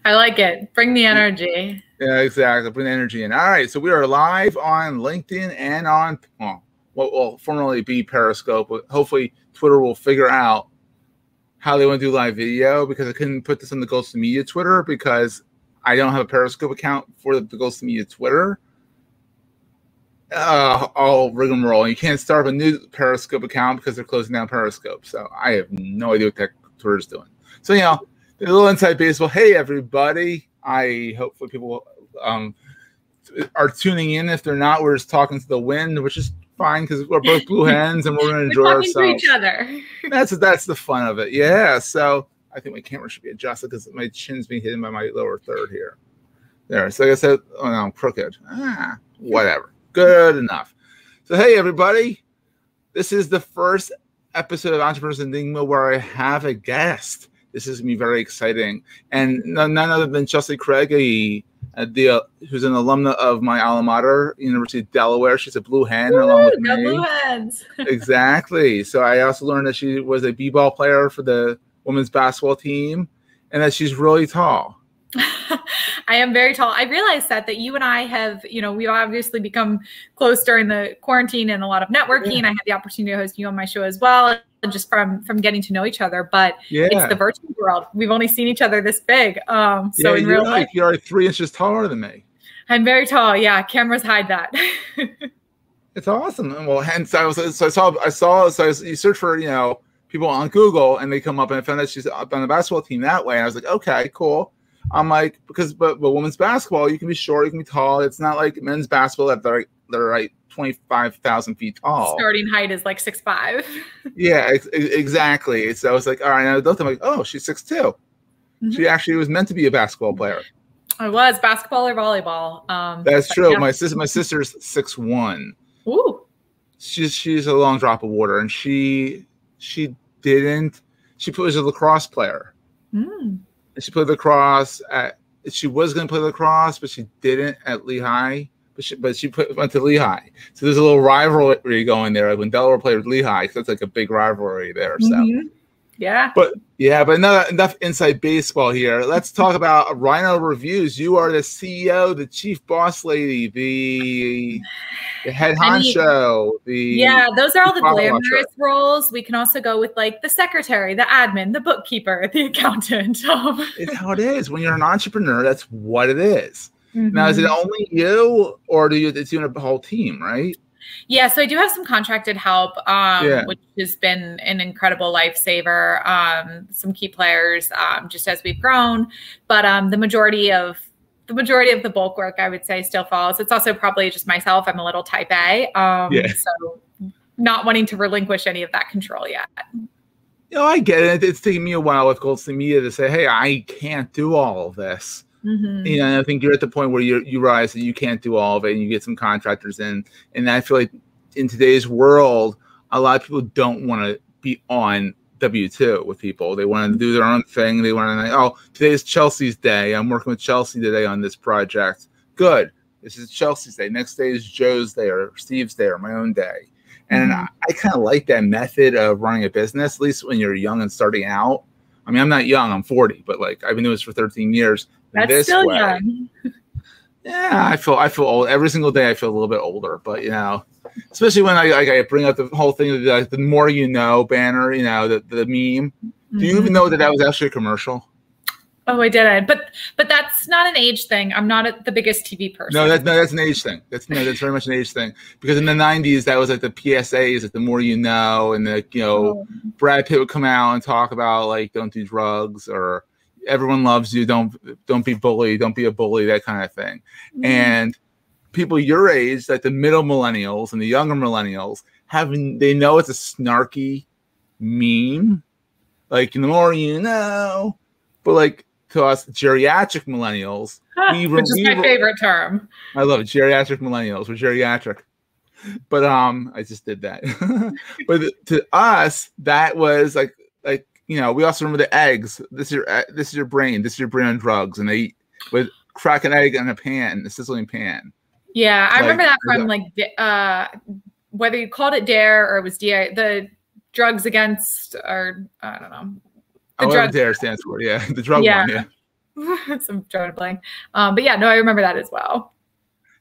I like it. Bring the energy. Yeah, exactly. Bring the energy in. All right, so we are live on LinkedIn and on what will formerly be Periscope, but hopefully Twitter will figure out how they want to do live video, because I couldn't put this on the Ghost of Media Twitter because I don't have a Periscope account for the Ghost of Media Twitter. All rigmarole. You can't start up a new Periscope account because they're closing down Periscope. So I have no idea what that Twitter's doing. So, you know, a little inside baseball. Hey, everybody. Hopefully people are tuning in. If they're not, we're just talking to the wind, which is fine because we're both blue hens and we're going to enjoy ourselves. To each other. That's the fun of it. Yeah. So I think my camera should be adjusted because my chin's being hidden by my lower third here. There. So like I said, oh no, I'm crooked. Whatever. Good enough. So hey, everybody. This is the first episode of Entrepreneurs Enigma where I have a guest. This is going to be very exciting. And none other than Chelsea Craig, who's an alumna of my alma mater, University of Delaware. She's a blue hen along with me. Blue hens. Exactly. So I also learned that she was a b-ball player for the women's basketball team and that she's really tall. I am very tall. I realized that you and I have, we've obviously become close during the quarantine and a lot of networking. Yeah. I had the opportunity to host you on my show as well, just from getting to know each other. But it's the virtual world. We've only seen each other this big. So in real life, you're like 3 inches taller than me. I'm very tall. Yeah, cameras hide that. It's awesome. Well, hence you search for people on Google and they come up, and I found that she's up on the basketball team that way. And I was like, okay, cool. I'm like, but women's basketball, you can be short, you can be tall. It's not like men's basketball that they're like 25,000 feet tall. Starting height is like 6'5". Yeah, exactly. So I was like, all right. And I looked, I'm like, oh, she's 6'2". Mm-hmm. She actually was meant to be a basketball player. I was basketball or volleyball. That's true. Yeah. My sister's 6'1". Ooh. She's a long drop of water, and she was a lacrosse player. Mm. She played lacrosse she was going to play lacrosse, but she didn't at Lehigh. But she went to Lehigh. So there's a little rivalry going there. Like when Delaware played with Lehigh, because that's like a big rivalry there. So yeah. But enough inside baseball here. Let's talk about Rhino Reviews. You are the CEO, the chief boss lady, the head honcho. Those are all the glamorous roles. We can also go with like the secretary, the admin, the bookkeeper, the accountant. It's how it is. When you're an entrepreneur, that's what it is. Mm-hmm. Now, is it only you, or it's you and a whole team, right? Yeah, so I do have some contracted help, which has been an incredible lifesaver. Some key players, just as we've grown, but the majority of the bulk work, I would say, still falls. It's also probably just myself. I'm a little type A, so not wanting to relinquish any of that control yet. I get it. It's taking me a while with Goldstein Media to say, hey, I can't do all of this. Mm-hmm. I think you're at the point where you realize that you can't do all of it, and you get some contractors in. And I feel like in today's world, a lot of people don't want to be on W-2 with people. They want to do their own thing. They want to, oh, today's Chelsea's day. I'm working with Chelsea today on this project. Good. This is Chelsea's day. Next day is Joe's day or Steve's day or my own day. And I kind of like that method of running a business, at least when you're young and starting out. I mean, I'm not young. I'm 40, but like I've been doing this for 13 years. That's still young. Yeah, I feel old. Every single day I feel a little bit older, but especially when I bring up the whole thing of the more you know banner, the meme. Do you even know that was actually a commercial? Oh, I didn't. But that's not an age thing. I'm not the biggest TV person. No, that's an age thing. That's very much an age thing. Because in the 90s, that was like the PSAs, like the more you know, and Brad Pitt would come out and talk about like don't do drugs, or everyone loves you, don't be bullied, don't be a bully, that kind of thing. And people your age, like the middle millennials and the younger millennials, they know it's a snarky meme, like the more you know, but like to us geriatric millennials, which is my favorite term. I love it. Geriatric millennials. We're geriatric. But I just did that. But to us, that was like we also remember the eggs. This is your brain. This is your brain on drugs, and they would crack an egg in a pan, a sizzling pan. Yeah, I remember that from whether you called it DARE or it was DI, the drugs against, or I don't know. What DARE stands for, the drug one, Some drawing a blank. But yeah, no, I remember that as well.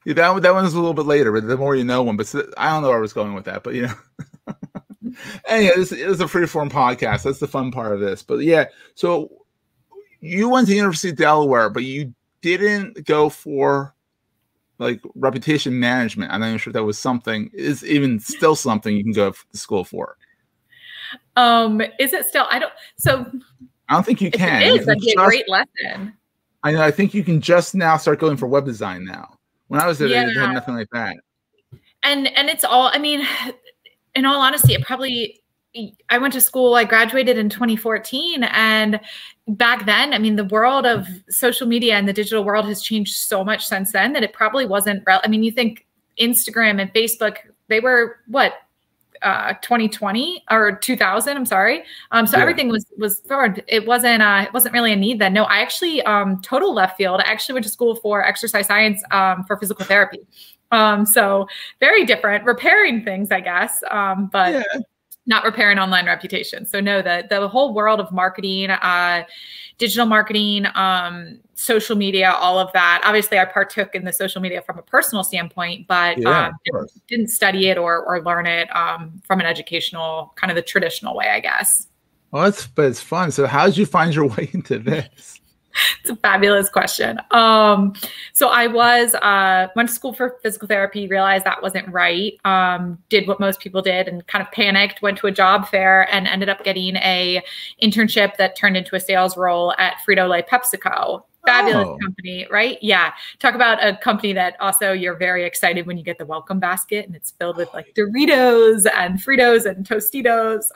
Yeah, that one's a little bit later, but the more you know one. But I don't know where I was going with that, but you know. Anyway, this is a free-form podcast. That's the fun part of this. But yeah, so you went to the University of Delaware, but you didn't go for like reputation management. I'm not even sure if that was something, is even still something you can go to school for. Is it still? I don't think you can. It is. That'd be a great lesson. I know. I think you can just now start going for web design now. When I was there, they had nothing like that. And it's all, I mean, in all honesty, I went to school, I graduated in 2014. And back then, I mean, the world of social media and the digital world has changed so much since then that it probably wasn't, I mean, you think Instagram and Facebook, they were what? 2020 or 2000, I'm sorry. So everything was forward. It wasn't really a need then. No, I actually, total left field. I actually went to school for exercise science, for physical therapy. So very different, repairing things, I guess. But not repairing online reputation. So no, the whole world of marketing, digital marketing, social media, all of that. Obviously, I partook in the social media from a personal standpoint, but didn't study it or learn it from an educational, kind of the traditional way, I guess. Well, but it's fun. So how did you find your way into this? It's a fabulous question. So I went to school for physical therapy, realized that wasn't right. Did what most people did and kind of panicked, went to a job fair and ended up getting a internship that turned into a sales role at Frito-Lay PepsiCo. Fabulous company, right? Yeah. Talk about a company that also you're very excited when you get the welcome basket and it's filled with like Doritos and Fritos and Tostitos.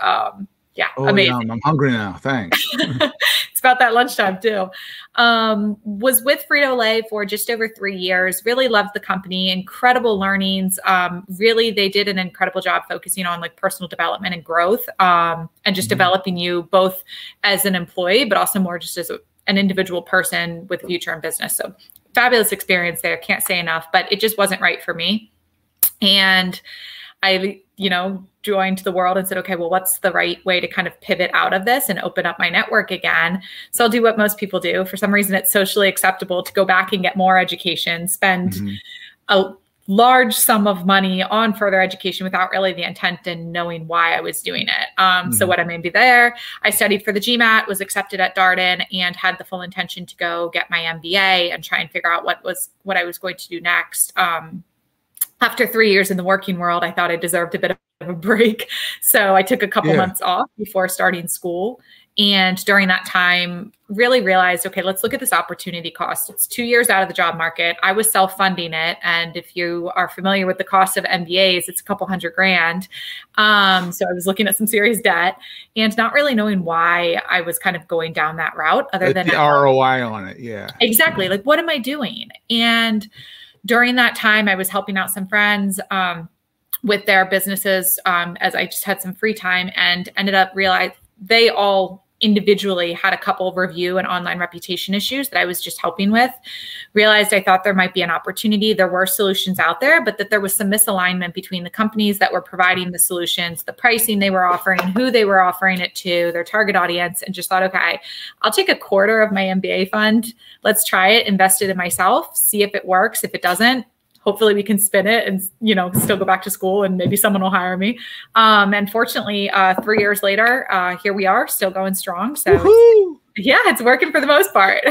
Yeah, amazing. Yum. I'm hungry now. Thanks. It's about that lunchtime too. Was with Frito-Lay for just over 3 years. Really loved the company. Incredible learnings. Really, they did an incredible job focusing on like personal development and growth, and just developing you both as an employee, but also more just as an individual person with a future in business. So fabulous experience there. Can't say enough. But it just wasn't right for me. And I, joined the world and said, okay, well, what's the right way to kind of pivot out of this and open up my network again? So I'll do what most people do. For some reason, it's socially acceptable to go back and get more education, spend a large sum of money on further education without really the intent and knowing why I was doing it. So what I made me there, I studied for the GMAT, was accepted at Darden, and had the full intention to go get my MBA and try and figure out what I was going to do next. After 3 years in the working world, I thought I deserved a bit of a break. So I took a couple months off before starting school. And during that time, really realized, okay, let's look at this opportunity cost. It's 2 years out of the job market. I was self-funding it. And if you are familiar with the cost of MBAs, it's a couple $100,000. So I was looking at some serious debt and not really knowing why I was kind of going down that route other than the ROI on it. Yeah, exactly. Like, what am I doing? And during that time, I was helping out some friends with their businesses as I just had some free time, and ended up realizing they all individually had a couple of review and online reputation issues that I was just helping with. Realized I thought there might be an opportunity. There were solutions out there, but that there was some misalignment between the companies that were providing the solutions, the pricing they were offering, who they were offering it to, their target audience, and just thought, okay, I'll take a quarter of my MBA fund. Let's try it, invest it in myself, see if it works. If it doesn't, hopefully we can spin it and, still go back to school and maybe someone will hire me. And fortunately, 3 years later, here we are, still going strong. So it's working for the most part.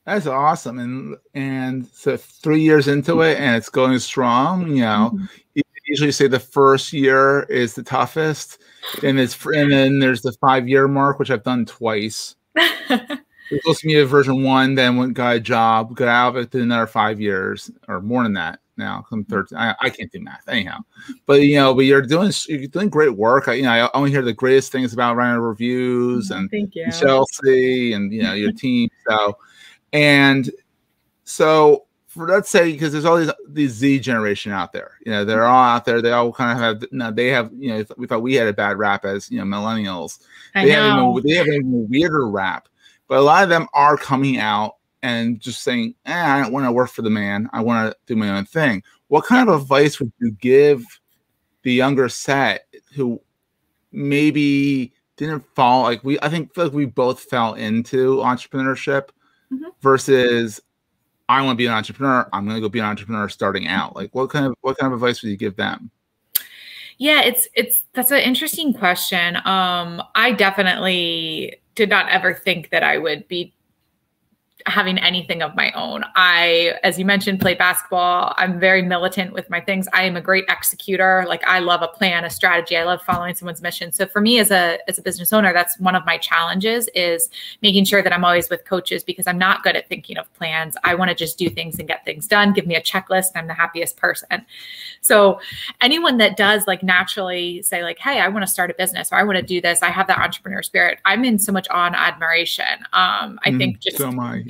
That's awesome. And so 3 years into it and it's going strong, you usually say the first year is the toughest, and then there's the 5-year mark, which I've done twice. It was supposed to be a version 1, then got a job, got out of it, did another 5 years or more than that. Now I'm 13. I can't do math anyhow, but you're doing great work. I only hear the greatest things about Rhino Reviews and Chelsea and your team. So for let's say, because there's all these Z generation out there, they're all out there. They all kind of have they have we thought we had a bad rap as millennials. They have an even weirder rap. But a lot of them are coming out and just saying, I don't want to work for the man. I want to do my own thing. What kind of advice would you give the younger set who maybe didn't fall? I feel like we both fell into entrepreneurship versus I want to be an entrepreneur. I'm going to go be an entrepreneur starting out. Like what kind of advice would you give them? Yeah, that's an interesting question. I definitely did not ever think that I would be having anything of my own. I, as you mentioned, play basketball. I'm very militant with my things. I am a great executor. Like I love a plan, a strategy. I love following someone's mission. So for me as a business owner, that's one of my challenges is making sure that I'm always with coaches because I'm not good at thinking of plans. I want to just do things and get things done. Give me a checklist and I'm the happiest person. So anyone that does like naturally say like, hey, I want to start a business or I want to do this. I have that entrepreneur spirit. I'm in so much awe and admiration. I think just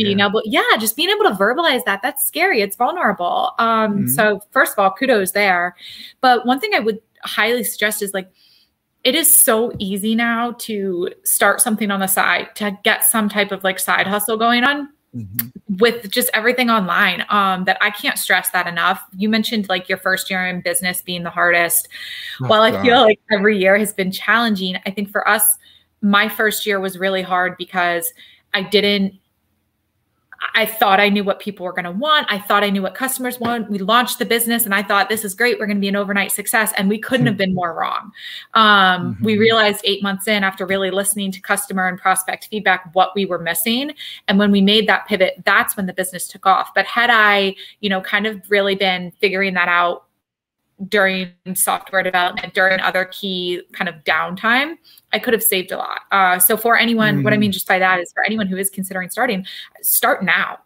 being able, just being able to verbalize that, that's scary. It's vulnerable. So first of all, kudos there. But one thing I would highly suggest is like, it is so easy now to start something on the side, to get some type of like side hustle going on with just everything online, that I can't stress that enough. You mentioned like your first year in business being the hardest. While I feel like every year has been challenging, I think for us, my first year was really hard because I thought I knew what people were going to want. I thought I knew what customers want. We launched the business and I thought this is great. We're going to be an overnight success. And we couldn't have been more wrong. We realized 8 months in after really listening to customer and prospect feedback, what we were missing. And when we made that pivot, that's when the business took off. But had I, kind of really been figuring that out during software development, during other key kind of downtime, I could have saved a lot. So for anyone, what I mean just by that is for anyone who is considering starting, start now.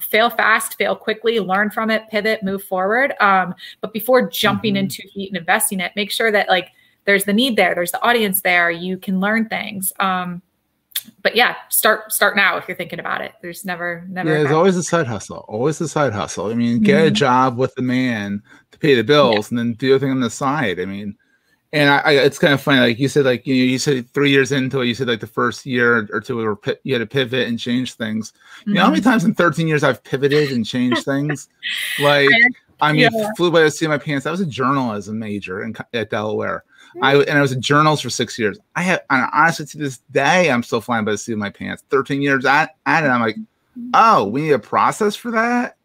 Fail fast, fail quickly, learn from it, pivot, move forward. But before jumping into heat and investing it, make sure that like there's the need there, there's the audience there, you can learn things. But yeah, start now if you're thinking about it. There's never. Yeah, there's always a side hustle. Always a side hustle. I mean, get a job with the man to pay the bills, and then do everything on the side. I mean, and I it's kind of funny. Like you said, like you said 3 years into it, you said like the first year or two, you had to pivot and change things. You know how many times in 13 years I've pivoted and changed things? Like I mean, flew by the seat of my pants. I was a journalism major at Delaware. I was in journals for 6 years. And honestly, to this day, I'm still flying by the seat of my pants. 13 years at it, I'm like, oh, we need a process for that?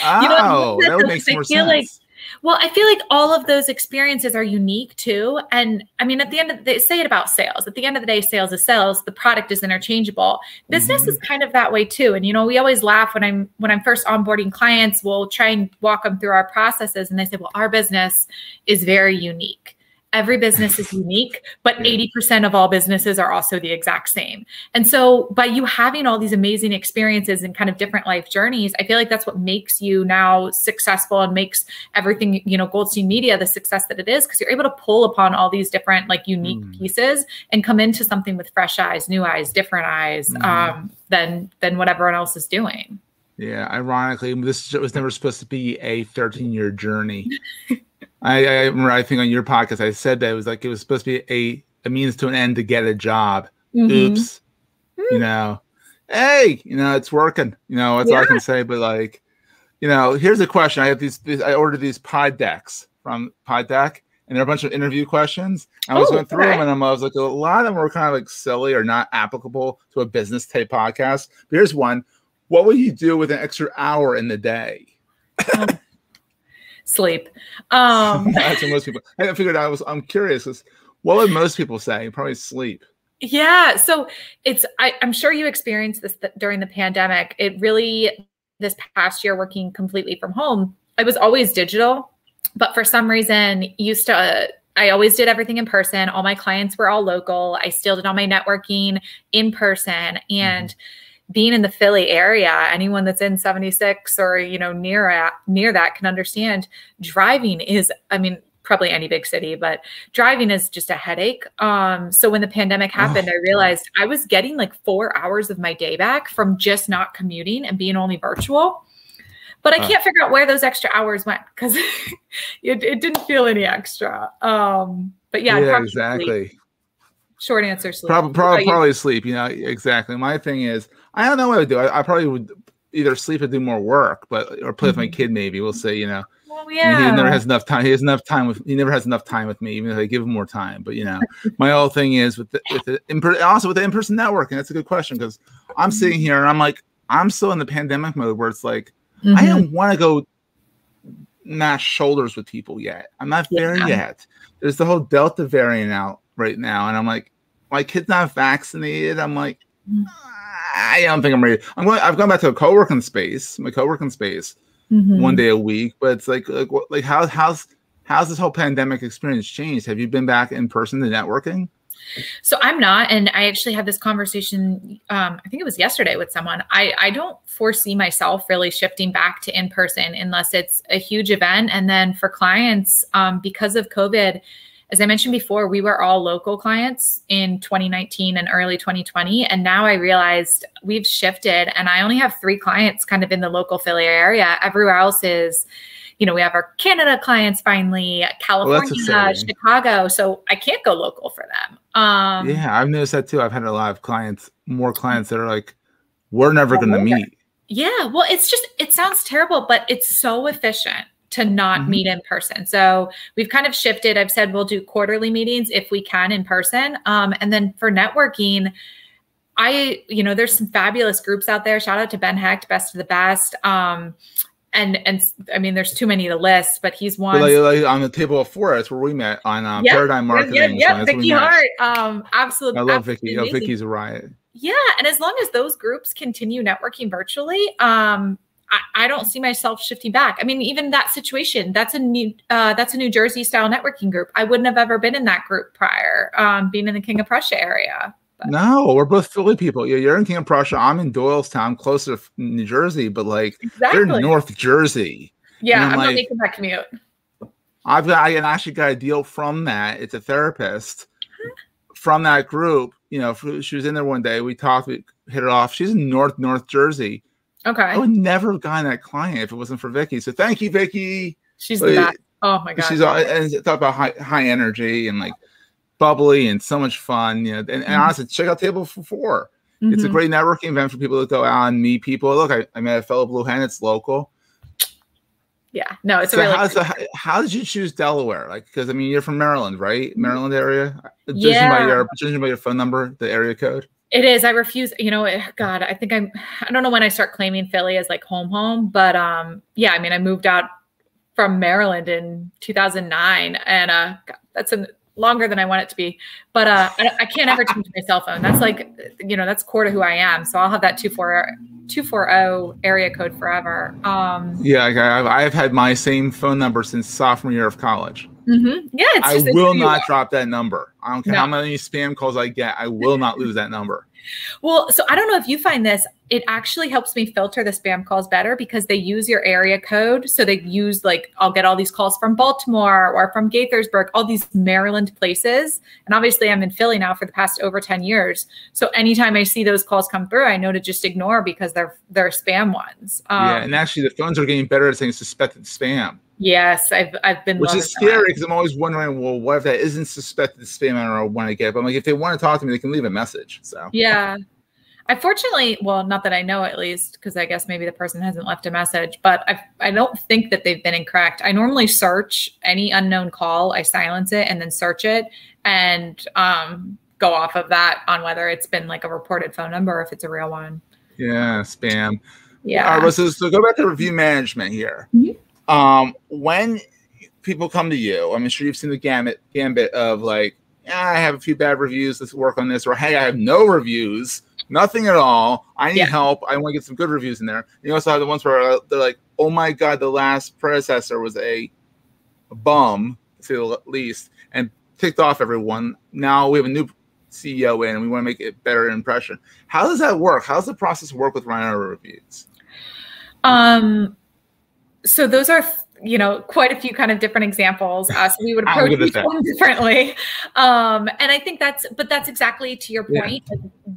Oh, that would make more sense. I feel like all of those experiences are unique too. And I mean, at the end of the day, say it about sales. At the end of the day, sales is sales. The product is interchangeable. Business is kind of that way too. And, we always laugh when I'm first onboarding clients, we'll try and walk them through our processes. And they say, well, our business is very unique. Every business is unique, but 80% of all businesses are also the exact same. And so by you having all these amazing experiences and kind of different life journeys, I feel like that's what makes you now successful and makes everything, Goldstein Media, the success that it is, because you're able to pull upon all these different like unique pieces and come into something with fresh eyes, new eyes, different eyes, than what everyone else is doing. Yeah. Ironically, this was never supposed to be a 13-year journey. I remember, I think on your podcast, I said that it was supposed to be a means to an end to get a job. Oops. Hey, it's working. That's all I can say. But like, here's a question. I have I ordered these pod decks from Pod Deck, and they're a bunch of interview questions. I was going through them, and I was like, a lot of them were kind of like silly or not applicable to a business type podcast. But here's one. What would you do with an extra hour in the day? Sleep. That's what most people. I figured I'm curious. What would most people say? Probably sleep. Yeah. So I'm sure you experienced this during the pandemic. It really, this past year, working completely from home, I was always digital, but for some reason I always did everything in person. All my clients were all local. I still did all my networking in person, and being in the Philly area, anyone that's in 76 or, near that can understand driving is, I mean, probably any big city, but driving is just a headache. So when the pandemic happened, I realized I was getting like 4 hours of my day back from just not commuting and being only virtual. But I can't figure out where those extra hours went because it didn't feel any extra. But yeah, exactly. Sleep. Short answer, sleep. Probably sleep. Exactly. My thing is, I don't know what I would do. I probably would either sleep or do more work, or play with my kid. Maybe we'll say. Well, yeah. He never has enough time. He never has enough time with me, even if I give him more time. But my whole thing is with the in-person networking. That's a good question because I'm sitting here and I'm like, I'm still in the pandemic mode where it's like, I don't want to go mash shoulders with people yet. I'm not there yet. There's the whole Delta variant out right now. And I'm like, my kid's not vaccinated. I'm like, I don't think I'm ready. I've gone back to my co-working space one day a week, but it's like how's this whole pandemic experience changed? Have you been back in person to networking? So I'm not, and I actually had this conversation, I think it was yesterday with someone. I don't foresee myself really shifting back to in-person unless it's a huge event. And then for clients, because of COVID, as I mentioned before, we were all local clients in 2019 and early 2020. And now I realized we've shifted, and I only have 3 clients kind of in the local Philly area. Everywhere else is, we have our Canada clients finally, California, Chicago. So I can't go local for them. Yeah, I've noticed that too. I've had a lot of more clients that are like, we're never going to meet. Yeah, well, it sounds terrible, but it's so efficient to not meet in person. So we've kind of shifted. I've said we'll do quarterly meetings if we can in person. And then for networking, there's some fabulous groups out there. Shout out to Ben Hecht, Best of the Best. And I mean, there's too many to list, but he's one. Like on the table of 4, that's where we met on Paradigm Marketing. Yeah, Vicky Hart. Absolutely. I love Vicky. Vicky's a riot. Yeah. And as long as those groups continue networking virtually, I don't see myself shifting back. I mean, even that situation, that's a New Jersey style networking group. I wouldn't have ever been in that group prior, being in the King of Prussia area. But. No, we're both Philly people. You're in King of Prussia. I'm in Doylestown, closer to New Jersey, but they're North Jersey. Yeah, I'm not making that commute. I actually got a deal from that. It's a therapist from that group. She was in there one day. We talked, we hit it off. She's in North Jersey. Okay. I would never have gotten that client if it wasn't for Vicky. So thank you, Vicky. She's the best. Oh my God. She's and talk about high energy and bubbly and so much fun. And honestly, check out Table for 4. It's a great networking event for people to go out and meet people. Look, I met a fellow Blue Hen. It's local. Yeah, no, it's how did you choose Delaware? Because I mean, you're from Maryland, right? Maryland area. Judging by your phone number, the area code. It is. I refuse. God, I don't know when I start claiming Philly as home, but yeah. I mean, I moved out from Maryland in 2009, and God, that's longer than I want it to be. But I can't ever change my cell phone. That's that's core to who I am. So I'll have that 240 area code forever. Yeah, I've had my same phone number since sophomore year of college. Yeah, I will not drop that number. I don't care how many spam calls I get. I will not lose that number. Well, so I don't know if you find this. It actually helps me filter the spam calls better because they use your area code. So they use I'll get all these calls from Baltimore or from Gaithersburg, all these Maryland places. And obviously I'm in Philly now for the past over 10 years. So anytime I see those calls come through, I know to just ignore because they're spam ones. Yeah, and actually the phones are getting better at saying suspected spam. Yes, I've been, which is scary because I'm always wondering, well, what if that isn't suspected spam? I don't know when I get, but I'm if they want to talk to me, they can leave a message. So yeah, I fortunately, well, not that I know at least, because I guess maybe the person hasn't left a message, but I don't think that they've been incorrect. I normally search any unknown call, I silence it and then search it and go off of that on whether it's been a reported phone number or if it's a real one. Yeah, spam. Yeah. All right, so go back to review management here. When people come to you, I'm sure you've seen the gambit of I have a few bad reviews, let's work on this, or hey, I have no reviews, nothing at all, I need help, I want to get some good reviews in there. You also have the ones where they're like, oh my God, the last predecessor was a bum, to say the least, and ticked off everyone. Now we have a new CEO in and we want to make it better impression. How does that work? How does the process work with Rhino Reviews? So those are, quite a few kind of different examples. So we would approach each one differently. And I think that's exactly to your point,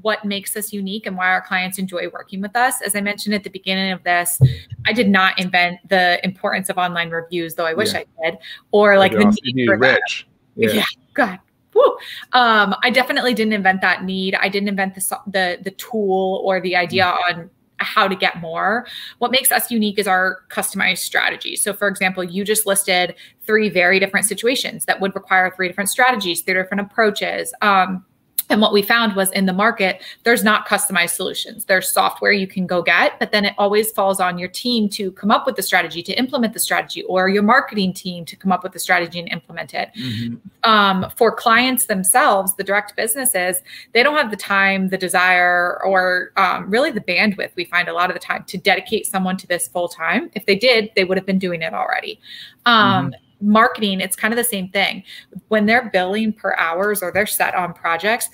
what makes us unique and why our clients enjoy working with us. As I mentioned at the beginning of this, I did not invent the importance of online reviews, though I wish I did, or the need for rich. Yeah. God. Woo. I definitely didn't invent that need. I didn't invent the tool or the idea on how to get more. What makes us unique is our customized strategy. So for example, you just listed 3 very different situations that would require 3 different strategies, 3 different approaches. And what we found was in the market, there's not customized solutions. There's software you can go get, but then it always falls on your team to come up with the strategy, to implement the strategy, or your marketing team to come up with the strategy and implement it. For clients themselves, the direct businesses, they don't have the time, the desire, or really the bandwidth, we find a lot of the time, to dedicate someone to this full time. If they did, they would have been doing it already. Marketing, it's kind of the same thing. When they're billing per hours or they're set on projects,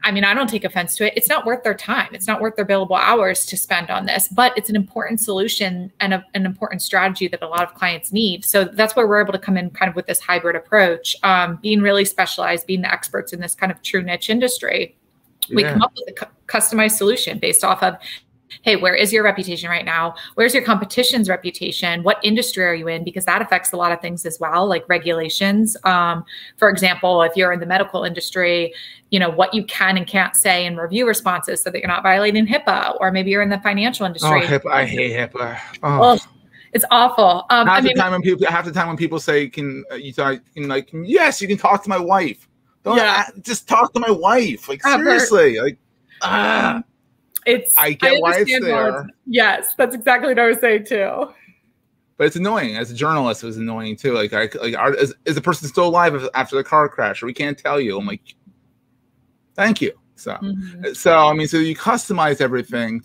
I mean, I don't take offense to it. It's not worth their time. It's not worth their billable hours to spend on this, but it's an important solution and an important strategy that a lot of clients need. So that's where we're able to come in kind of with this hybrid approach, being really specialized, being the experts in this kind of true niche industry. We come up with a customized solution based off of, hey, where is your reputation right now? Where's your competition's reputation? What industry are you in? Because that affects a lot of things as well, like regulations. For example, if you're in the medical industry, you know, what you can and can't say in review responses so that you're not violating HIPAA, or maybe you're in the financial industry. Oh, HIPAA, I hate HIPAA. Oh. It's awful. Half the time when people say, yes, you can talk to my wife. Just talk to my wife. Like, seriously, like, I get why it's there. Yes, that's exactly what I was saying too. But it's annoying. As a journalist, it was annoying too. Like, is the person still alive after the car crash? Or we can't tell you. I'm like, thank you. So, I mean, so you customize everything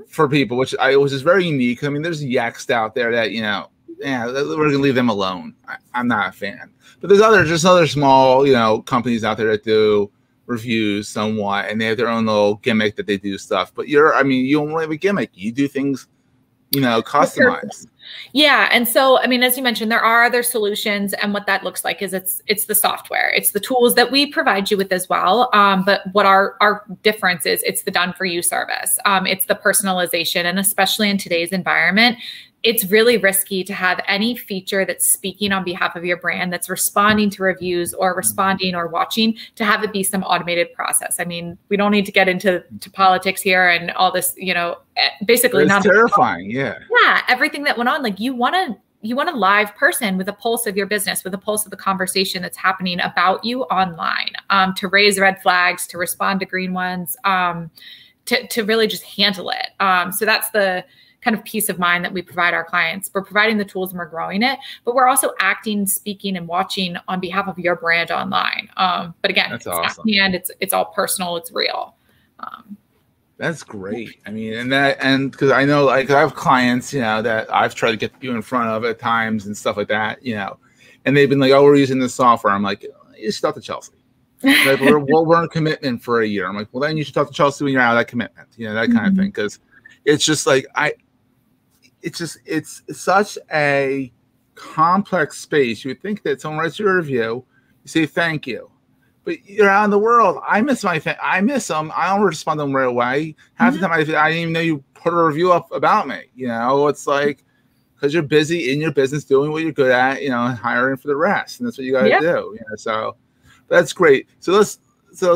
for people, which is very unique. I mean, there's yaks out there that, you know, we're gonna leave them alone. I'm not a fan. But there's other small, you know, companies out there that do reviews somewhat, and they have their own little gimmick that they do stuff. But you don't really have a gimmick. You do things, you know, customized. Yeah. And so, I mean, as you mentioned, there are other solutions, and what that looks like is it's the software, it's the tools that we provide you with as well. But what our difference is, it's the done for you service. It's the personalization, and especially in today's environment, it's really risky to have any feature that's speaking on behalf of your brand, that's responding to reviews or responding or watching, to have it be some automated process. I mean, we don't need to get into politics here and all this, you know, basically it's terrifying. Yeah. Everything that went on, like you want a live person with a pulse of your business, with a pulse of the conversation that's happening about you online, to raise red flags, to respond to green ones, to really just handle it. So that's the kind of peace of mind that we provide our clients. We're providing the tools and we're growing it, but we're also acting, speaking, and watching on behalf of your brand online. But again, that's awesome. It's all personal. It's real. That's great. I mean, and because I know, like, I have clients, you know, that I've tried to get you in front of at times and stuff like that, you know, and they've been like, oh, we're using this software. I'm like, you should talk to Chelsea. Like, we're in commitment for a year. I'm like, well, then you should talk to Chelsea when you're out of that commitment, you know, that kind of thing. Because it's just like, it's such a complex space. You would think that someone writes your review, you say thank you, but you're out in the world. I miss them. I don't respond to them right away. Half the time I didn't even know you put a review up about me. You know, it's like, because you're busy in your business doing what you're good at, you know, and hiring for the rest, and that's what you got to do. You know, so that's great. So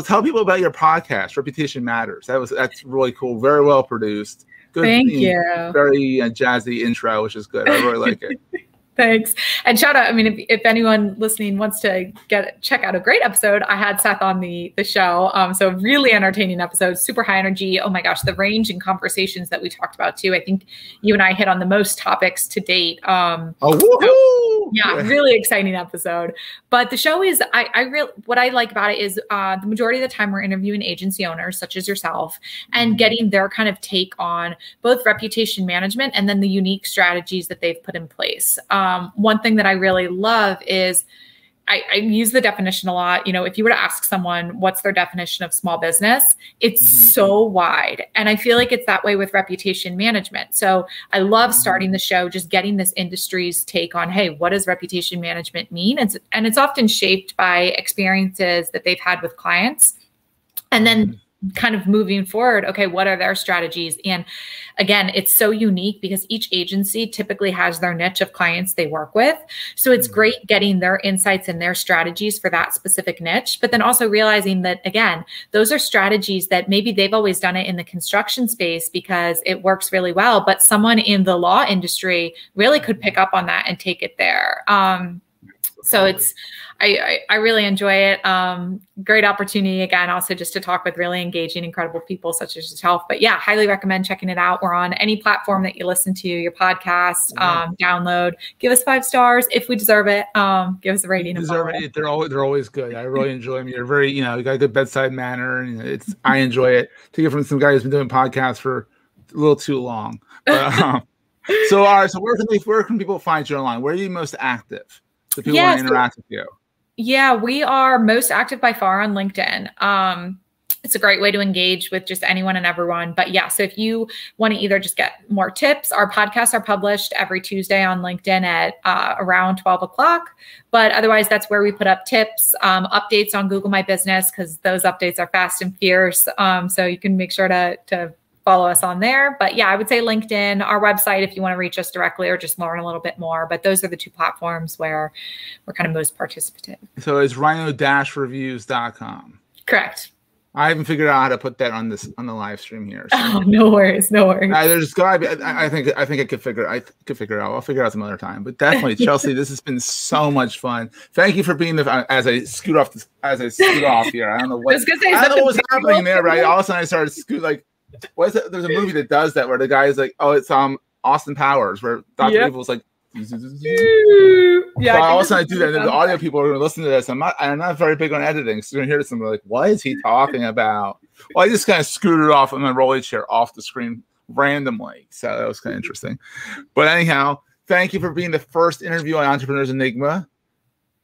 tell people about your podcast, Reputation Matters. That's really cool. Very well produced. Good, Thank you. Very jazzy intro, which is good. I really like it. Thanks. And shout out, I mean, if anyone listening wants to check out a great episode, I had Seth on the show. So really entertaining episode, super high energy. Oh my gosh, the range and conversations that we talked about too. I think you and I hit on the most topics to date. Really exciting episode. But the show is, what I like about it is the majority of the time we're interviewing agency owners such as yourself and getting their kind of take on both reputation management and then the unique strategies that they've put in place. One thing that I really love is I use the definition a lot. You know, if you were to ask someone what's their definition of small business, it's so wide. And I feel like it's that way with reputation management. So I love starting the show, just getting this industry's take on, hey, what does reputation management mean? And it's often shaped by experiences that they've had with clients. And then kind of moving forward, okay, what are their strategies? And again, it's so unique because each agency typically has their niche of clients they work with. So it's great getting their insights and their strategies for that specific niche, but then also realizing that, again, those are strategies that maybe they've always done it in the construction space because it works really well, but someone in the law industry really could pick up on that and take it there. So it's, I really enjoy it. Great opportunity again, also just to talk with really engaging, incredible people such as yourself. But yeah, highly recommend checking it out. We're on any platform that you listen to your podcast, download, give us 5 stars if we deserve it. Give us a rating. Deserve it. They're always good. I really enjoy them. You're very, you got a good bedside manner, and I enjoy it. Take it from some guy who's been doing podcasts for a little too long. But, so all right, so where can people find you online? Where are you most active? So people want to interact with you. Yeah, we are most active by far on LinkedIn. It's a great way to engage with just anyone and everyone. But yeah, so if you want to either just get more tips, our podcasts are published every Tuesday on LinkedIn at around 12 o'clock. But otherwise, that's where we put up tips, updates on Google My Business, because those updates are fast and fierce. So you can make sure to follow us on there. But yeah, I would say LinkedIn, our website, if you want to reach us directly or just learn a little bit more. But those are the 2 platforms where we're kind of most participative. So it's rhino-reviews.com. Correct. I haven't figured out how to put that on the live stream here. So. Oh, no worries. There's gotta be. I think I could figure it out. I'll figure it out some other time. But definitely, Chelsea, this has been so much fun. Thank you for being as I scoot off here. I don't know what was happening there, right? All of a sudden I started scoot like. What is it? There's a movie that does that where the guy is like, oh, it's Austin Powers, where Dr. Evil's like, yeah. So all of a sudden I do that, and the audio people are going to listen to this. I'm not very big on editing, so you're going to hear this and be like, what is he talking about? Well, I just kind of scooted off on my rolly chair off the screen randomly, so that was kind of interesting. But anyhow, thank you for being the first interview on Entrepreneurs Enigma.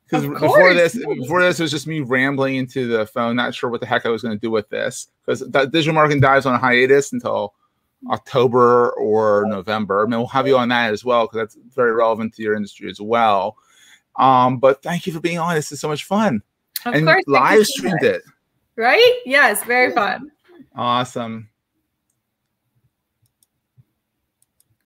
Because before this, it was just me rambling into the phone, not sure what the heck I was going to do with this. Because Digital Marketing Dives on hiatus until October or November. I mean, we'll have you on that as well, because that's very relevant to your industry as well. But thank you for being on. This is so much fun. Of course, live streamed it. Right? Yes, very fun. Awesome.